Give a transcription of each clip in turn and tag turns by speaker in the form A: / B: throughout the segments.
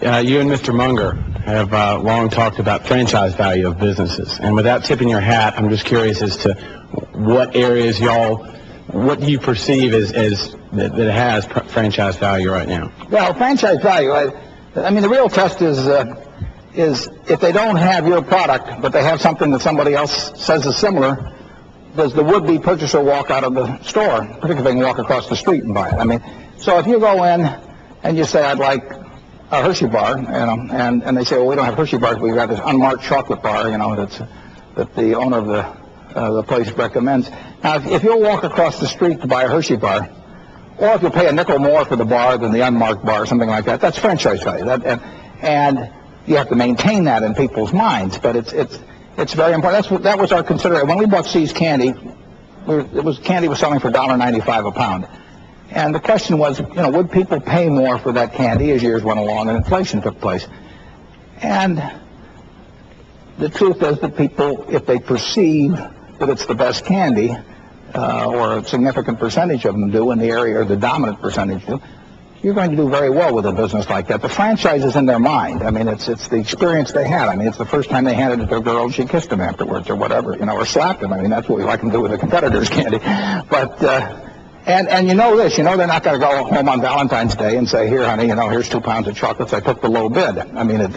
A: You and Mr. Munger have long talked about franchise value of businesses. And without tipping your hat, I'm just curious as to what areas what do you perceive as that it has franchise value right now?
B: Well, franchise value, I mean, the real test is if they don't have your product, but they have something that somebody else says is similar, does the would-be purchaser walk out of the store, particularly if they can walk across the street and buy it? I mean, so if you go in and you say, I'd like a Hershey bar, and they say, well, we don't have Hershey bars, but we've got this unmarked chocolate bar, that the owner of the place recommends. Now, if you'll walk across the street to buy a Hershey bar, or if you pay a nickel more for the bar than the unmarked bar, or something like that, that's franchise value. And you have to maintain that in people's minds, but it's very important. That was our consideration. When we bought See's Candy, candy was selling for $1.95 a pound. And the question was, would people pay more for that candy as years went along and inflation took place? And the truth is that people, if they perceive that it's the best candy, or a significant percentage of them do in the area, or the dominant percentage do, you're going to do very well with a business like that. The franchise is in their mind. I mean, it's the experience they had. I mean, it's the first time they handed it to a girl and she kissed him afterwards or whatever, or slapped him. I mean, that's what we like them to do with the competitors' candy. But, and you know this, they're not going to go home on Valentine's Day and say, here, honey, here's 2 pounds of chocolates. I took the low bid. I mean, it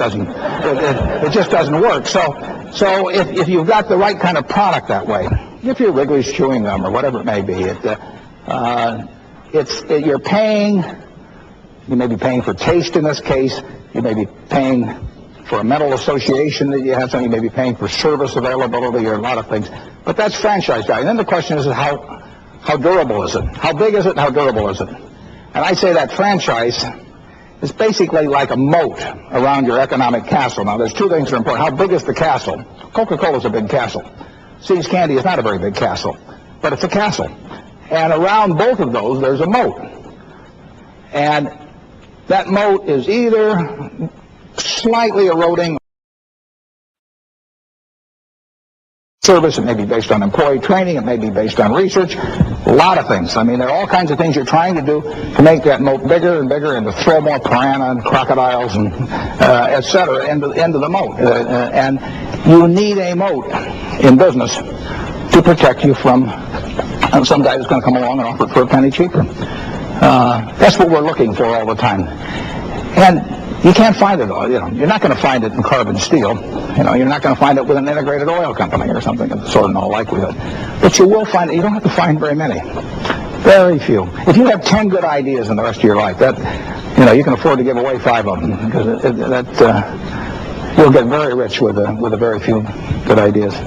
B: just doesn't work. So if you've got the right kind of product that way, if you're Wrigley's chewing gum or whatever it may be, you're paying. You may be paying for taste in this case. You may be paying for a mental association that you have. You may be paying for service availability or a lot of things. But that's franchise value. And then the question is how durable is it? How big is it and how durable is it? And I say that franchise is basically like a moat around your economic castle. Now, there's two things that are important. How big is the castle? Coca-Cola is a big castle. See's Candy is not a very big castle, but it's a castle. And around both of those, there's a moat. And that moat is either slightly eroding service. It may be based on employee training. It may be based on research. A lot of things. I mean, there are all kinds of things you're trying to do to make that moat bigger and bigger and to throw more piranha and crocodiles and et cetera into the moat. And you need a moat in business to protect you from some guy who's going to come along and offer it for a penny cheaper. That's what we're looking for all the time. And you can't find it all. You're not going to find it in carbon steel. You're not going to find it with an integrated oil company or something of the sort in all likelihood. But you will find it. You don't have to find very many. Very few. If you have 10 good ideas in the rest of your life, you can afford to give away 5 of them because you'll get very rich with a very few good ideas.